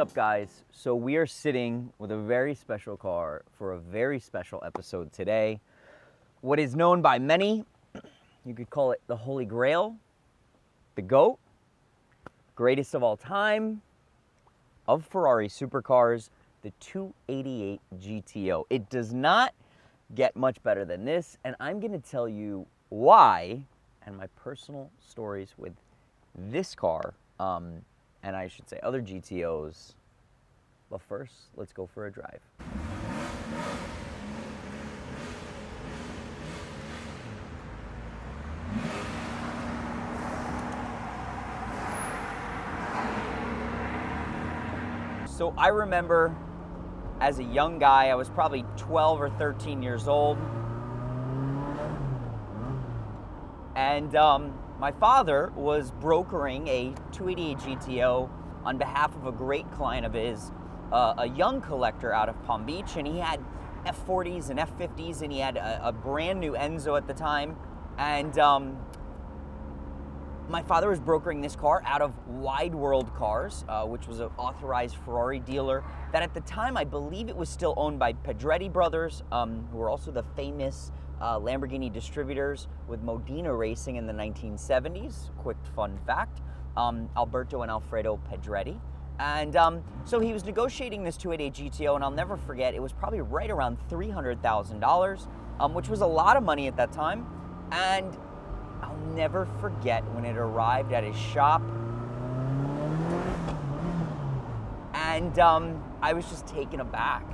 up, guys? So we are sitting with a very special car for a very special episode today. What is known by many, you could call it the Holy Grail, the GOAT, greatest of all time, of Ferrari supercars, the 288 GTO. It does not get much better than this, and I'm going to tell you why and my personal stories with this car, and I should say other GTOs. But first, let's go for a drive. So I remember as a young guy, I was probably 12 or 13 years old, and my father was brokering a 288 GTO on behalf of a great client of his, a young collector out of Palm Beach, and he had F40s and F50s, and he had a brand new Enzo at the time, and my father was brokering this car out of Wide World Cars, which was an authorized Ferrari dealer that at the time, I believe it was still owned by Pedretti brothers, who were also the famous Lamborghini distributors with Modena Racing in the 1970s. Quick fun fact, Alberto and Alfredo Pedretti. And so he was negotiating this 288 GTO, and I'll never forget, it was probably right around $300,000, which was a lot of money at that time. And I'll never forget when it arrived at his shop, and I was just taken aback.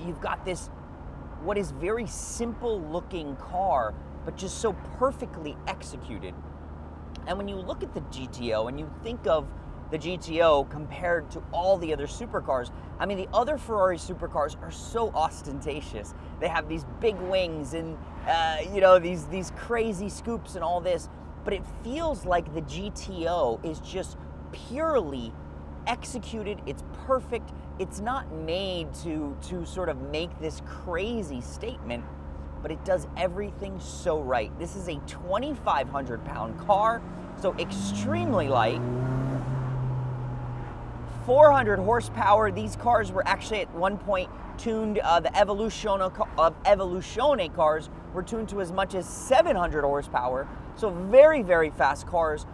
You've got this, what is very simple looking car, but just so perfectly executed. And when you look at the GTO and you think of the GTO compared to all the other supercars, I mean, the other Ferrari supercars are so ostentatious. They have these big wings and these crazy scoops and all this, but it feels like the GTO is just purely executed. It's perfect. It's not made to sort of make this crazy statement, but it does everything so right. This is a 2,500 pound car, so extremely light. 400 horsepower. These cars were actually at one point tuned, the Evoluzione cars were tuned to as much as 700 horsepower. So very, very fast cars.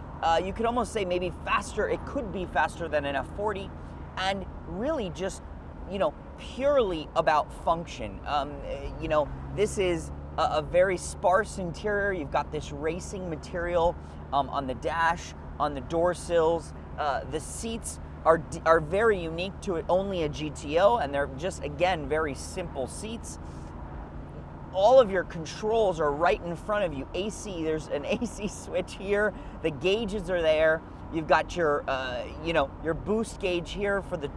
You could almost say maybe faster. It could be faster than an F40, and really just, purely about function. This is a very sparse interior. You've got this racing material on the dash, on the door sills. The seats are very unique to it, only a GTO, and they're just, again, very simple seats. All of your controls are right in front of you. AC, there's an AC switch here. The gauges are there. You've got your, your boost gauge here for the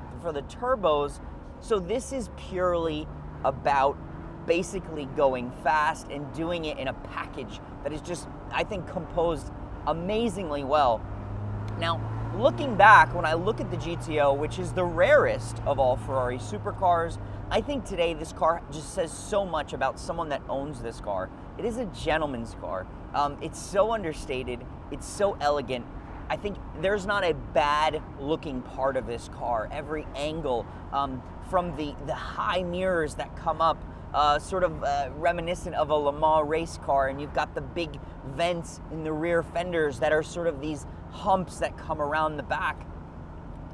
turbos. So this is purely about basically going fast and doing it in a package that is just, I think, composed amazingly well. Now, looking back, when I look at the GTO, which is the rarest of all Ferrari supercars, I think today this car just says so much about someone that owns this car. It is a gentleman's car. It's so understated. It's so elegant. I think there's not a bad looking part of this car. Every angle, from the high mirrors that come up, sort of reminiscent of a Le Mans race car, and you've got the big vents in the rear fenders that are sort of these humps that come around the back.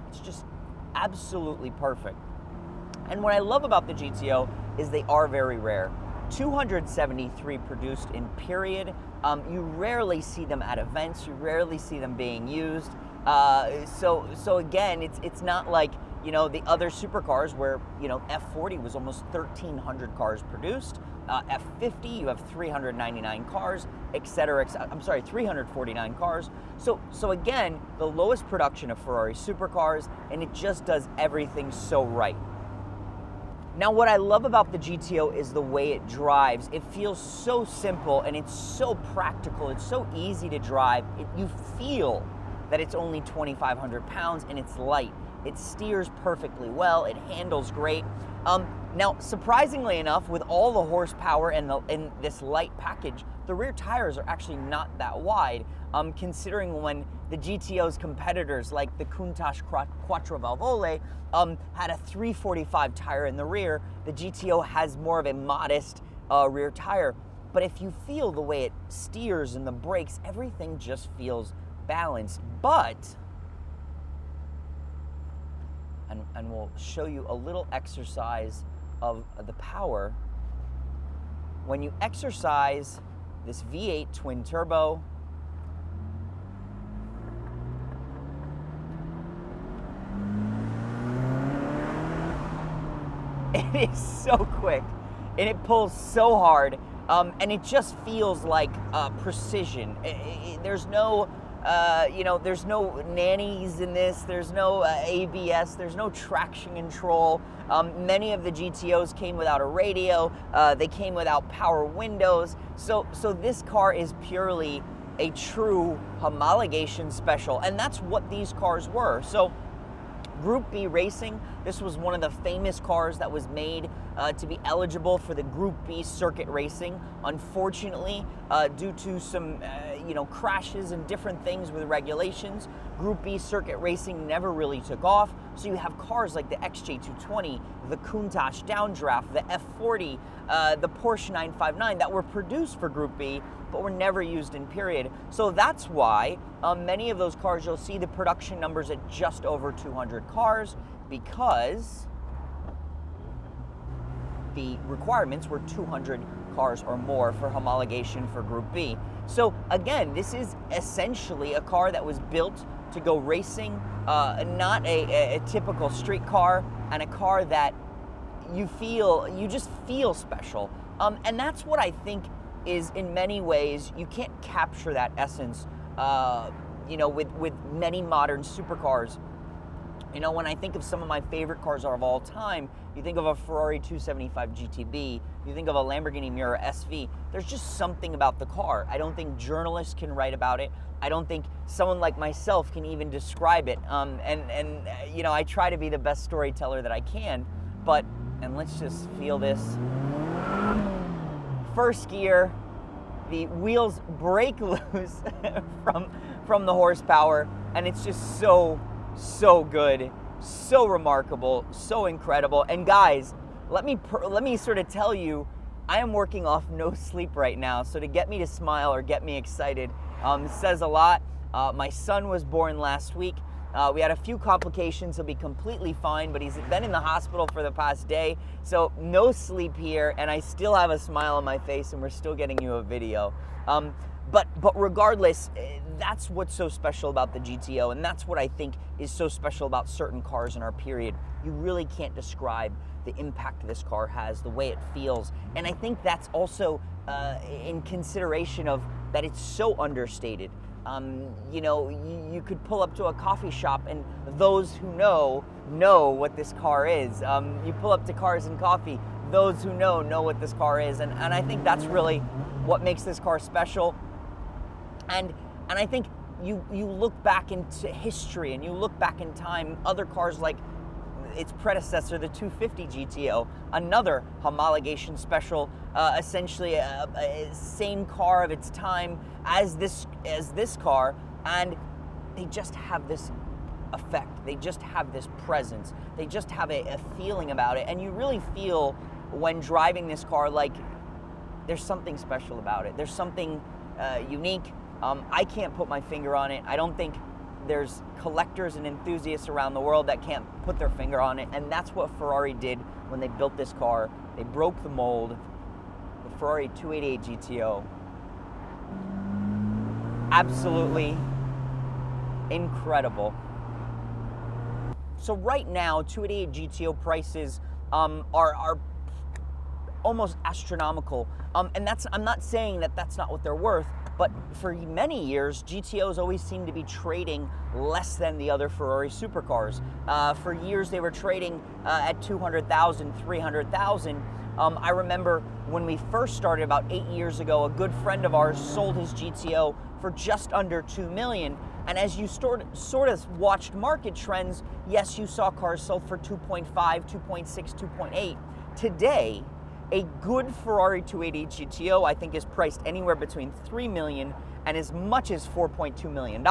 It's just absolutely perfect. And what I love about the GTO is they are very rare. 273 produced in period. You rarely see them at events. You rarely see them being used. So again, it's not like, the other supercars where, F40 was almost 1,300 cars produced. F50, you have 399 cars, et cetera, 349 cars. So again, the lowest production of Ferrari supercars, and it just does everything so right. Now, what I love about the GTO is the way it drives. It feels so simple, and it's so practical. It's so easy to drive. You feel that it's only 2,500 pounds, and it's light. It steers perfectly well. It handles great. Now, surprisingly enough, with all the horsepower and this light package, the rear tires are actually not that wide, considering when the GTO's competitors, like the Countach Quattrovalvole, had a 345 tire in the rear. The GTO has more of a modest rear tire. But if you feel the way it steers and the brakes, everything just feels balanced. But, and we'll show you a little exercise of the power. When you exercise this V8 twin turbo, it is so quick and it pulls so hard, and it just feels like precision. There's no there's no nannies in this. There's no ABS. There's no traction control. Many of the GTOs came without a radio. They came without power windows. So this car is purely a true homologation special, and that's what these cars were. So Group B racing, this was one of the famous cars that was made to be eligible for the Group B circuit racing. Unfortunately, due to some crashes and different things with regulations, Group B circuit racing never really took off. So you have cars like the XJ220, the Countach Downdraft, the F40, the Porsche 959 that were produced for Group B, but were never used in period. So that's why many of those cars, you'll see the production numbers at just over 200 cars, because the requirements were 200 cars or more for homologation for Group B. So again, this is essentially a car that was built to go racing, not a typical street car, and a car that you just feel special. And that's what I think is, in many ways, you can't capture that essence, with many modern supercars. When I think of some of my favorite cars of all time, you think of a Ferrari 275 GTB, you think of a Lamborghini Miura SV. There's just something about the car. I don't think journalists can write about it. I don't think someone like myself can even describe it. I try to be the best storyteller that I can, and let's just feel this. First gear, the wheels break loose from the horsepower, and it's just so good, so remarkable, so incredible. And guys, let me sort of tell you, I am working off no sleep right now, so to get me to smile or get me excited says a lot. My son was born last week. We had a few complications. He'll be completely fine, but he's been in the hospital for the past day, so no sleep here, and I still have a smile on my face, and we're still getting you a video. But regardless, that's what's so special about the GTO, and that's what I think is so special about certain cars in our period. You really can't describe the impact this car has, the way it feels, and I think that's also in consideration of that it's so understated. You could pull up to a coffee shop, and those who know what this car is. You pull up to Cars and Coffee, those who know what this car is, and I think that's really what makes this car special. And I think you look back into history and you look back in time, other cars like its predecessor, the 250 GTO, another homologation special, essentially a same car of its time as this car, and they just have this effect. They just have this presence. They just have a feeling about it, and you really feel when driving this car like there's something special about it. There's something unique. I can't put my finger on it. I don't think there's collectors and enthusiasts around the world that can't put their finger on it, and that's what Ferrari did when they built this car. They broke the mold. The Ferrari 288 GTO. Absolutely incredible. So right now, 288 GTO prices are almost astronomical, and I'm not saying that that's not what they're worth, but for many years, GTOs always seemed to be trading less than the other Ferrari supercars. For years, they were trading at 200,000, 300,000. I remember when we first started about 8 years ago, a good friend of ours sold his GTO for just under 2 million. And as you sort of watched market trends, yes, you saw cars sold for 2.5, 2.6, 2.8. Today, A good Ferrari 288 GTO, I think, is priced anywhere between $3 million and as much as $4.2 million.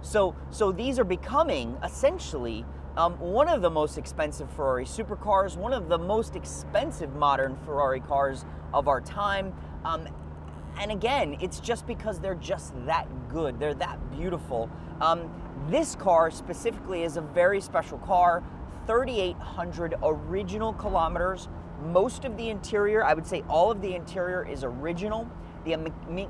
So these are becoming essentially one of the most expensive Ferrari supercars, one of the most expensive modern Ferrari cars of our time. And again, it's just because they're just that good. They're that beautiful. This car specifically is a very special car. 3,800 original kilometers. Most of the interior, I would say all of the interior, is original. The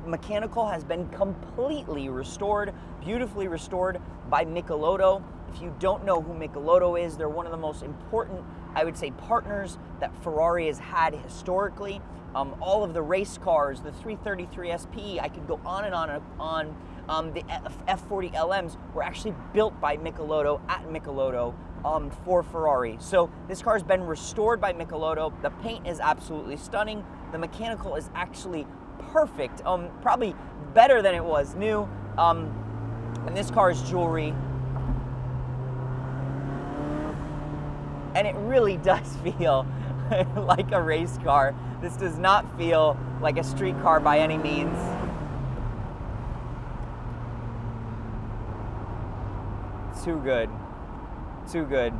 mechanical has been completely restored, beautifully restored by Michelotto. If you don't know who Michelotto is, they're one of the most important, I would say, partners that Ferrari has had historically. All of the race cars, the 333 SP, I could go on and on. The F40 LMs were actually built by Michelotto at Michelotto for Ferrari. So this car has been restored by Michelotto. The paint is absolutely stunning. The mechanical is actually perfect, probably better than it was new. And this car's jewelry, and it really does feel like a race car. This does not feel like a street car by any means. Too good. Too good.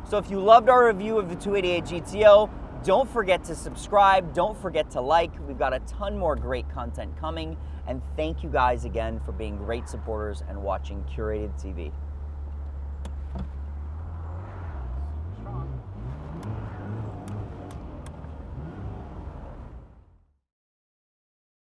So if you loved our review of the 288 GTO, don't forget to subscribe. Don't forget to like. We've got a ton more great content coming. And thank you guys again for being great supporters and watching Curated TV.